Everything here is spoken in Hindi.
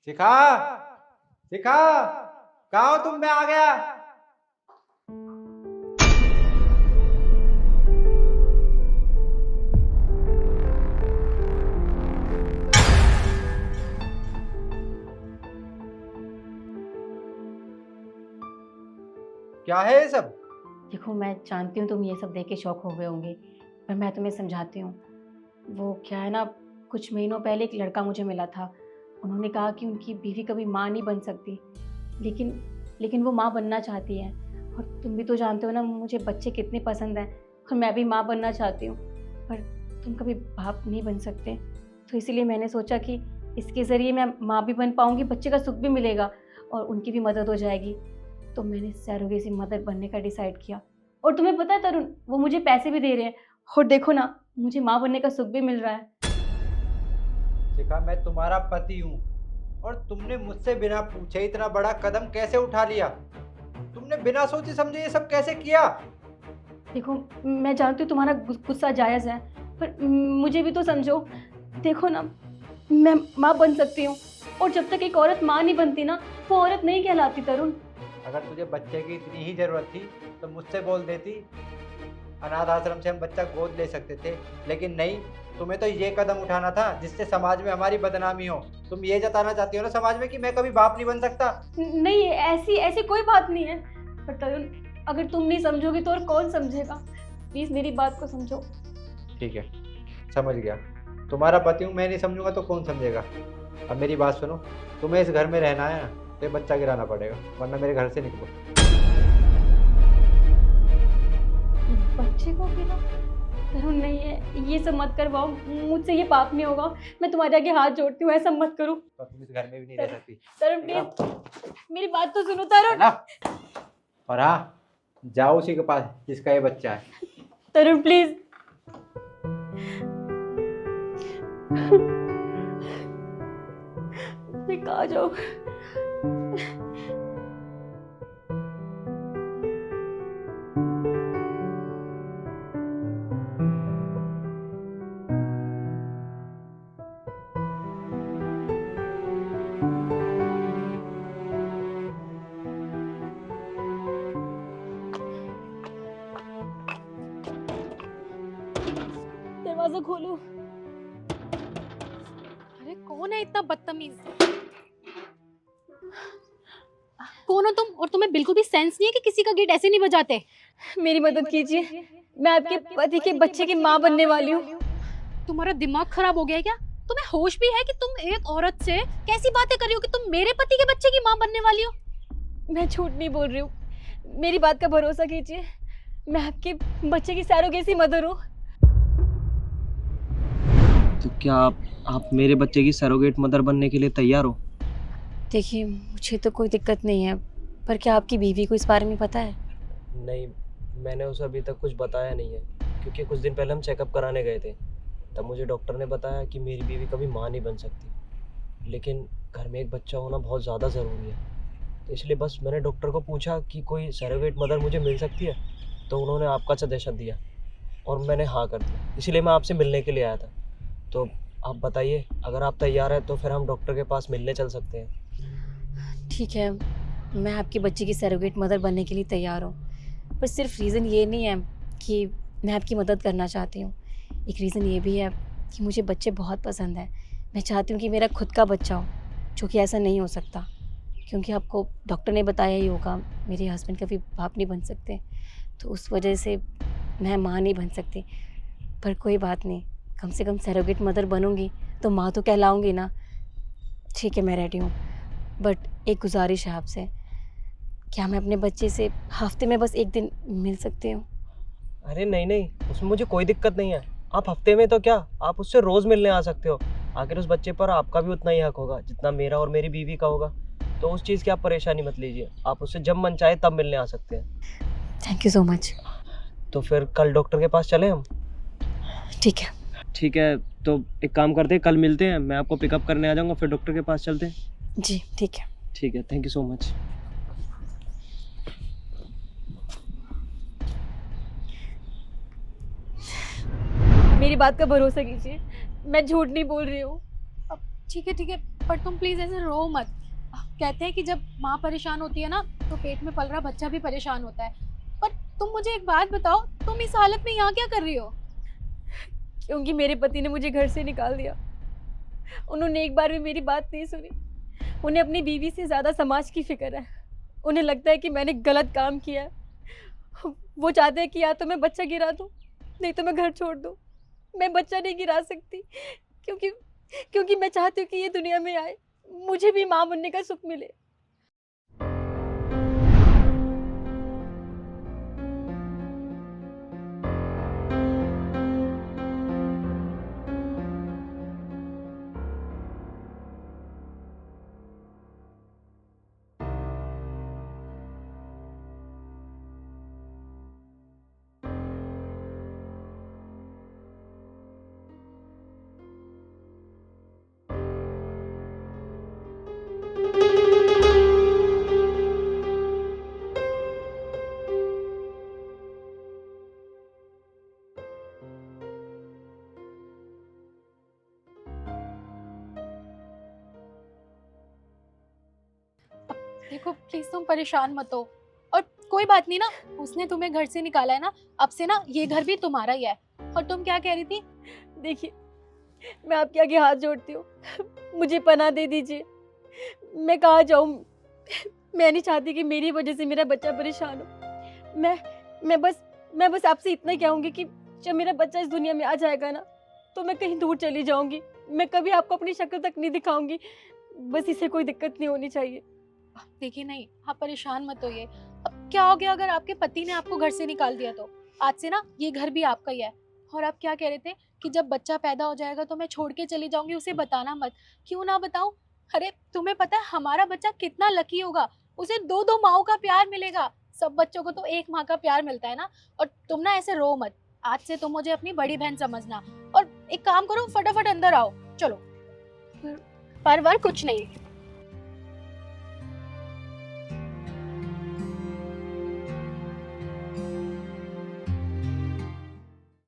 शिखा, शिखा, कहाँ हो तुम? मैं आ गया। क्या है ये सब? देखो, मैं जानती हूँ तुम ये सब देख के शॉक हो गए होंगे, पर मैं तुम्हें समझाती हूँ। वो क्या है ना, कुछ महीनों पहले एक लड़का मुझे मिला था। उन्होंने कहा कि उनकी बीवी कभी माँ नहीं बन सकती, लेकिन लेकिन वो माँ बनना चाहती है। और तुम भी तो जानते हो ना मुझे बच्चे कितने पसंद हैं, और मैं भी माँ बनना चाहती हूँ, पर तुम कभी बाप नहीं बन सकते। तो इसीलिए मैंने सोचा कि इसके ज़रिए मैं माँ भी बन पाऊँगी, बच्चे का सुख भी मिलेगा और उनकी भी मदद हो जाएगी। तो मैंने सरोगेसी मदर बनने का डिसाइड किया। और तुम्हें पता है तरुण, वो मुझे पैसे भी दे रहे हैं, और देखो ना मुझे माँ बनने का सुख भी मिल रहा है। शिखा, मैं तुम्हारा पति हूँ और तुमने मुझसे बिना पूछे इतना बड़ा कदम कैसे उठा लिया? तुमने बिना सोचे समझे ये सब कैसे किया? देखो, मैं जानती हूँ तुम्हारा गुस्सा जायज़ है, पर मुझे भी तो समझो। देखो ना, मैं माँ बन सकती हूँ, और जब तक एक औरत माँ नहीं बनती ना, वो औरत नहीं कहलाती तरुण। अगर तुझे बच्चे की इतनी ही जरूरत थी तो मुझसे बोल देती। अनाथ आश्रम से हम बच्चा गोद ले सकते थे, लेकिन नहीं, तुम्हें तो ये कदम उठाना था जिससे समाज में हमारी बदनामी हो। तुम ये जताना चाहती हो ना समाज में कि मैं कभी बाप नहीं बन सकता। नहीं, ऐसी ऐसी कोई बात नहीं है। पर तरुण, अगर तुम नहीं समझोगे तो और कौन समझेगा? प्लीज़ मेरी बात को समझो। ठीक है, समझ गया। तुम्हारा पति हूँ, मैं नहीं समझूंगा तो कौन समझेगा? अब मेरी बात सुनो, तुम्हें इस घर में रहना है ना, तो ये बच्चा गिराना पड़ेगा, वरना मेरे घर से निकलो। बच्चे को गिरा? तरुण नहीं है, ये सब मत करवाओ, मुझसे ये पाप नहीं होगा। मैं तुम्हारे आगे हाथ जोड़ती हूँ, ऐसा मत करो। तो तुम इस घर में भी नहीं रह सकती। तरुण प्लीज, मेरी बात तो सुनो तरुण। ना? और हाँ, जाओ उसी के पास जिसका ये बच्चा है। तरुण प्लीज। मैं कहाँ जाऊँ? दरवाजा खोलो। अरे कौन है इतना बदतमीज? कौन हो तुम? और तुम्हें बिल्कुल भी सेंस नहीं है कि किसी का गेट ऐसे नहीं बजाते? मेरी मदद कीजिए, मैं आपके पति के बच्चे की माँ बनने वाली हूँ। तुम्हारा दिमाग खराब हो गया है क्या? तुम्हें होश भी है कि तुम एक औरत से कैसी बातें कर रही हो कि तुम मेरे पति के बच्चे की माँ बनने वाली हो? मैं झूठ नहीं बोल रही हूँ, मेरी बात का भरोसा कीजिए। मैं आपके बच्चे की सरोगेसी मदर हूँ। तो क्या आप मेरे बच्चे की सरोगेट मदर बनने के लिए तैयार हो? देखिए, मुझे तो कोई दिक्कत नहीं है, पर क्या आपकी बीवी को इस बारे में पता है? नहीं, मैंने उसे अभी तक कुछ बताया नहीं है, क्योंकि कुछ दिन पहले हम चेकअप कराने गए थे। तब मुझे डॉक्टर ने बताया कि मेरी बीवी कभी माँ नहीं बन सकती, लेकिन घर में एक बच्चा होना बहुत ज़्यादा ज़रूरी है। तो इसलिए बस मैंने डॉक्टर को पूछा कि कोई सरोगेट मदर मुझे मिल सकती है, तो उन्होंने आपका सजेशन दिया और मैंने हाँ कर दिया। इसलिए मैं आपसे मिलने के लिए आया था। तो आप बताइए, अगर आप तैयार हैं तो फिर हम डॉक्टर के पास मिलने चल सकते हैं। ठीक है, मैं आपके बच्चे की सरोगेट मदर बनने के लिए तैयार हूँ, पर सिर्फ रीज़न ये नहीं है कि मैं आपकी मदद करना चाहती हूँ। एक रीज़न ये भी है कि मुझे बच्चे बहुत पसंद हैं। मैं चाहती हूँ कि मेरा खुद का बच्चा हो, जो कि ऐसा नहीं हो सकता, क्योंकि आपको डॉक्टर ने बताया ही होगा मेरे हस्बैंड कभी बाप नहीं बन सकते, तो उस वजह से मैं माँ नहीं बन सकती। पर कोई बात नहीं, कम से कम सरोगेट मदर बनूंगी तो माँ तो कहलाऊंगी ना। ठीक है, मैं रेडी हूँ, बट एक गुजारिश है आपसे, क्या मैं अपने बच्चे से हफ्ते में बस एक दिन मिल सकती हूँ? अरे नहीं नहीं, उसमें मुझे कोई दिक्कत नहीं है। आप हफ्ते में तो क्या, आप उससे रोज़ मिलने आ सकते हो। आखिर उस बच्चे पर आपका भी उतना ही हक होगा जितना मेरा और मेरी बीवी का होगा। तो उस चीज़ की आप परेशानी मत लीजिए, आप उससे जब मन चाहे तब मिलने आ सकते हैं। Thank you so much. तो फिर कल डॉक्टर के पास चलें हम? ठीक है। ठीक है, तो एक काम करते हैं, कल मिलते हैं, मैं आपको पिकअप करने आ जाऊँगा, फिर डॉक्टर के पास चलते हैं। जी ठीक है। ठीक है, थैंक यू सो मच। मेरी बात का भरोसा कीजिए, मैं झूठ नहीं बोल रही हूँ। ठीक है, पर तुम प्लीज ऐसे रो मत। कहते हैं कि जब माँ परेशान होती है ना तो पेट में पल रहा बच्चा भी परेशान होता है। पर तुम मुझे एक बात बताओ, तुम इस हालत में यहाँ क्या कर रही हो? क्योंकि मेरे पति ने मुझे घर से निकाल दिया। उन्होंने एक बार भी मेरी बात नहीं सुनी। उन्हें अपनी बीवी से ज़्यादा समाज की फिक्र है। उन्हें लगता है कि मैंने गलत काम किया है। वो चाहते हैं कि या तो मैं बच्चा गिरा दूँ, नहीं तो मैं घर छोड़ दूँ। मैं बच्चा नहीं गिरा सकती क्योंकि मैं चाहती हूँ कि ये दुनिया में आए, मुझे भी माँ बनने का सुख मिले। देखो प्लीज तुम परेशान मत हो। और कोई बात नहीं ना, उसने तुम्हें घर से निकाला है ना, अब से ना ये घर भी तुम्हारा ही है। और तुम क्या कह रही थी? देखिए, मैं आपके आगे हाथ जोड़ती हूँ, मुझे पनाह दे दीजिए। मैं कहाँ जाऊँ? मैं नहीं चाहती कि मेरी वजह से मेरा बच्चा परेशान हो। मैं बस आपसे इतना ही कहूँगी कि जब मेरा बच्चा इस दुनिया में आ जाएगा ना, तो मैं कहीं दूर चली जाऊँगी। मैं कभी आपको अपनी शक्ल तक नहीं दिखाऊंगी। बस इसे कोई दिक्कत नहीं होनी चाहिए। देखिए नहीं, आप परेशान मत होइए। अब क्या हो गया अगर आपके पति ने आपको घर से निकाल दिया तो? आज से ना ये घर भी आपका ही है। और आप क्या कह रहे थे कि जब बच्चा पैदा हो जाएगा तो मैं छोड़ के चली जाऊंगी, उसे बताना मत। क्यों ना बताऊं? अरे तुम्हें पता है हमारा बच्चा कितना लकी होगा, उसे दो दो माओ का प्यार मिलेगा। सब बच्चों को तो एक माँ का प्यार मिलता है ना। और तुम ना ऐसे रो मत, आज से तुम मुझे अपनी बड़ी बहन समझना। और एक काम करो, फटाफट अंदर आओ, चलो। पर कुछ नहीं,